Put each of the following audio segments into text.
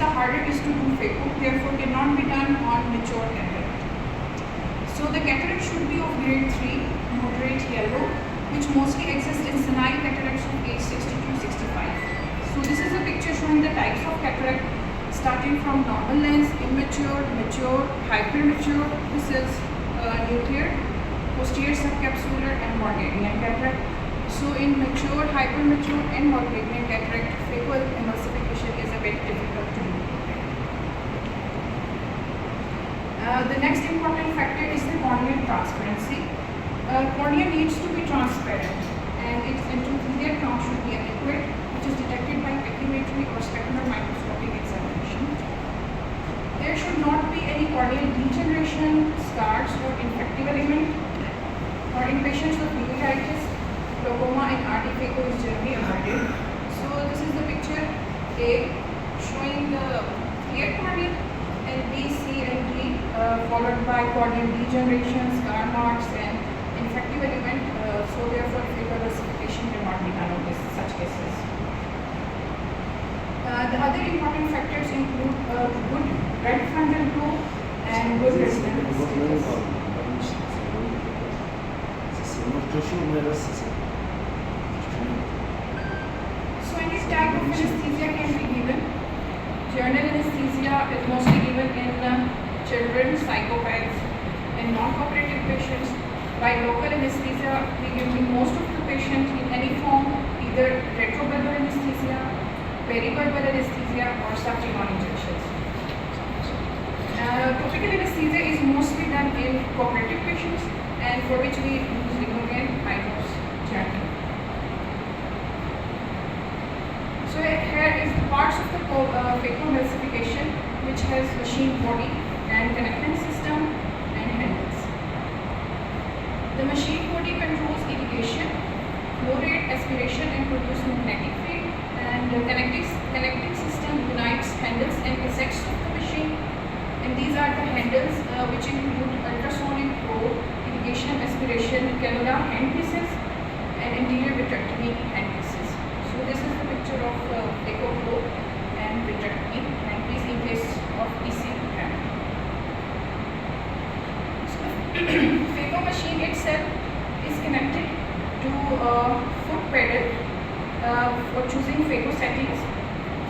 the harder it is to do phaco, therefore cannot be done on mature cataract. So the cataract should be of grade 3, moderate yellow, which mostly exists in senile cataracts of age 60 to 65. So this is a picture showing the types of cataract starting from normal lens, immature, mature, hypermature. This is nuclear, posterior subcapsular and Morganian cataract. So in mature, hypermature and Morganian cataract, phacoemulsification is a bit difficult to do. The next important factor is the corneal transparency. Cornea needs to be transparent and its intraocular count should be adequate, which is detected by phacometry or specular microscopic examination. There should not be any corneal degeneration, scars or infective element, or in patients with uveitis, glaucoma and RD phaco is generally avoided. So this is the picture A showing the clear cornea and B, C and D followed by corneal degeneration, scar marks and infective element. So therefore phacoemulsification cannot be done in such cases. The other important factors include good red frontal glow and good retinal status. So any type of anesthesia can be given. General anesthesia is mostly given in children, psychopaths and non-cooperative patients. By local anesthesia, we give most of the patients in any form, either retrobulbar anesthesia, peribulbar anesthesia or sublingual injections. Topical anesthesia is mostly done in cooperative patients and for which we use Rehman high-dose gently. So here is the parts of the phacoemulsification, which has machine body and connecting system and handles. The machine body controls irrigation, flow rate, aspiration and produce magnetic field, and the connecting system unites handles and cassettes of the machine, and these are the handles which include ultrasonic probe, irrigation, aspiration, cannula handpieces and interior vitrectomy handpieces. So this is the picture of phaco probe and vitrectomy handpiece in case of PC program. Phaco machine itself is connected to a foot pedal for choosing phaco settings.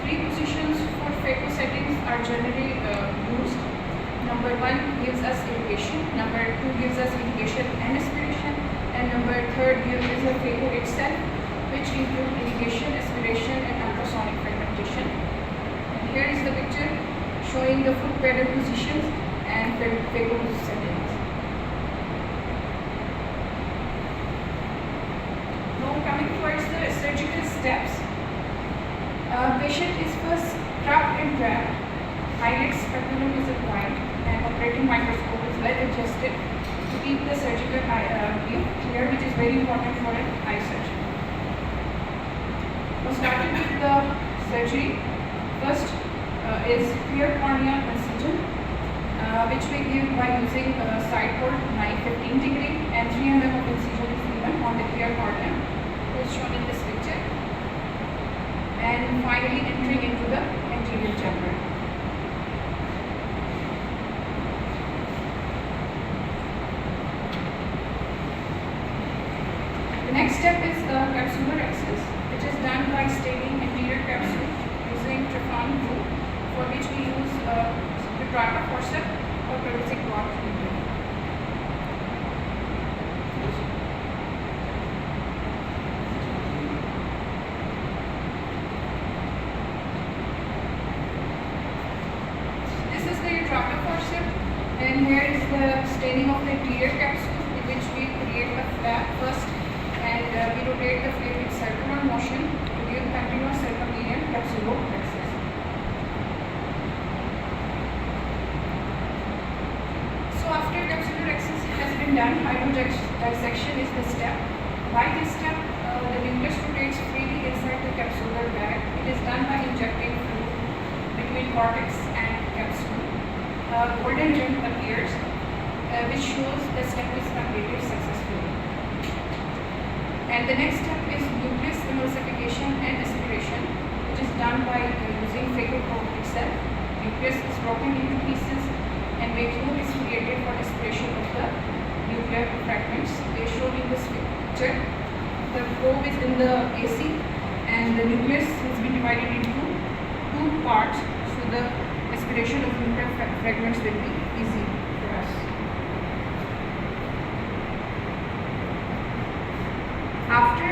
3 positions for phaco settings are generally used. Number 1 gives us irrigation, number 2 gives us irrigation and aspiration, and number 3 gives us the phaco itself, which include irrigation, aspiration and ultrasonic fragmentation. And here is the picture showing the foot pedal positions and phaco settings. Coming towards the surgical steps, patient is first trapped and wrapped, eyelid speculum is applied, and operating microscope is well adjusted to keep the surgical view clear, which is very important for an eye surgery. Now starting with the surgery, first is clear cornea incision, which we give by using a side port knife 15 degree and 3 mm of incision is given on the clear cornea, is shown in this picture, and finally entering into the anterior chamber. The next step is capsular access, which is done by staining anterior capsule using Teflon glue, for which we use retractor forceps or producing block medium. And here is the staining of the anterior capsule, in which we create a flap first and we rotate the flap with circular motion to give continuous circumvenient capsular access. So after capsular access has been done, hydrodissection is the step. By this step, the nucleus rotates freely inside the capsular bag. It is done by injecting fluid between cortex and capsule. Golden ring appears, which shows the step is completed successfully. And the next step is nucleus emulsification and aspiration, which is done by using phaco probe itself. nucleus is broken into pieces and vacuum is created for aspiration of the nuclear fragments. They shown in this picture. The probe is in the AC and the nucleus has been divided into two parts, so the aspiration of nuclear fragments will be easy for us. After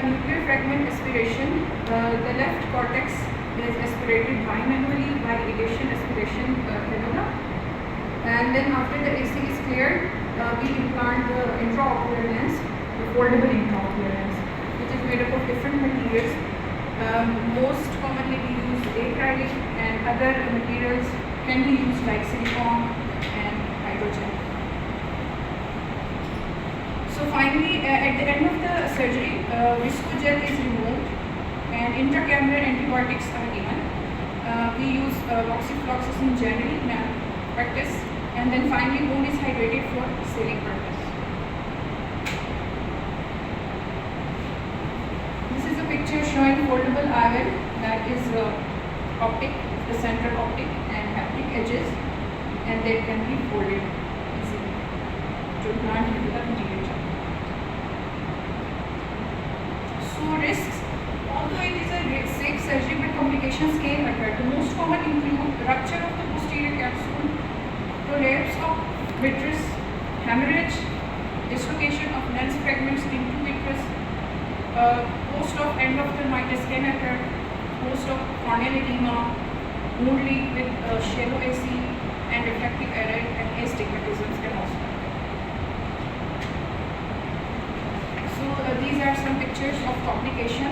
nuclear fragment aspiration, the left cortex is aspirated bimanually by irrigation aspiration cannula, and then after the AC is cleared, we implant the intraocular lens, the foldable intraocular lens, which is made up of different materials. Most commonly we use acrylic, and other materials can be used like silicone and hydrogen. So finally, at the end of the surgery, viscogel is removed and intracameral antibiotics are given. We use oxyfloxacin generally in our practice, and then finally wound is hydrated for sealing purpose. This is a picture showing foldable IOL that is optic, the central optic and haptic edges, and they can be folded easily to implant into the anterior jaw. So risks, although it is a safe surgery, but complications can occur. The most common include rupture of the posterior capsule, prolapse of vitreous, hemorrhage, dislocation of lens fragments into vitreous, post-op endophthalmitis can occur, post-op corneal edema, wound leak with shallow AC, and refractive error and astigmatisms can also occur. So these are some pictures of complication.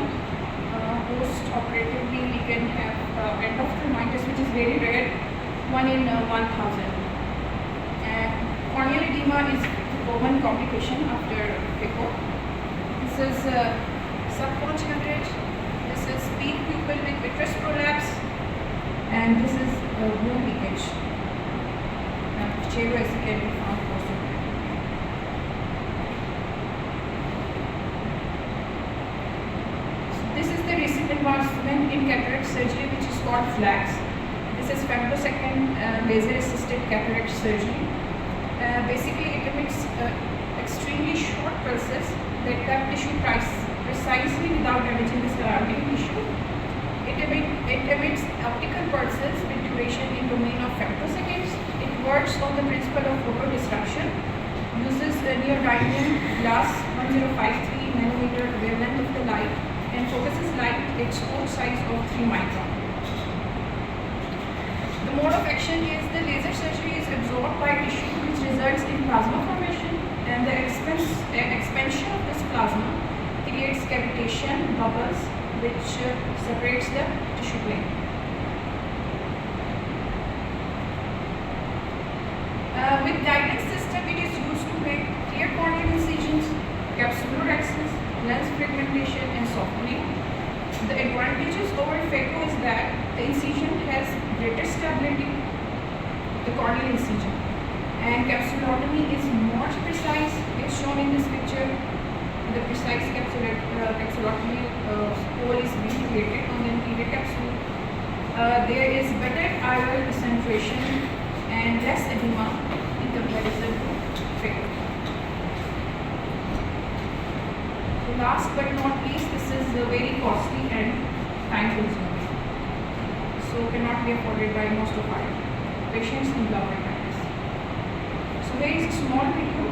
Post-operatively we can have endophthalmitis, which is very rare, 1 in 1,000. And corneal edema is a common complication after phaco. This is subconch hemorrhage, this is peak pupil with vitreous prolapse, and this is wound leakage. Shallow AC can be found post-operatively. This is the recent advancement in cataract surgery, which is called FLACS. This is femtosecond laser-assisted cataract surgery. Basically, it emits extremely short pulses that cut tissue precisely without damaging the surrounding tissue. It emits optical pulses with duration in domain of femtoseconds. It works on the principle of photodisruption, uses neodymium glass 1053 nanometer wavelength of the light, and focuses light at exposed size of 3 micron. The mode of action is the laser surgery is absorbed by tissue, which results in plasma formation, and the expansion of this plasma creates cavitation bubbles, which separates the tissue plane. With guidance system, it is used to make clear corneal incisions, capsulorhexis, lens fragmentation, and softening. The advantages over phaco is that the incision has greater stability, the corneal incision, and capsulotomy is more precise, as shown in this picture. The precise capsulotomy hole is being created on the anterior capsule. There is better IOL concentration and less edema in comparison to phaco. Last but not least, this is very costly and time consuming, so cannot be afforded by most of our patients in global practice. So here is a small video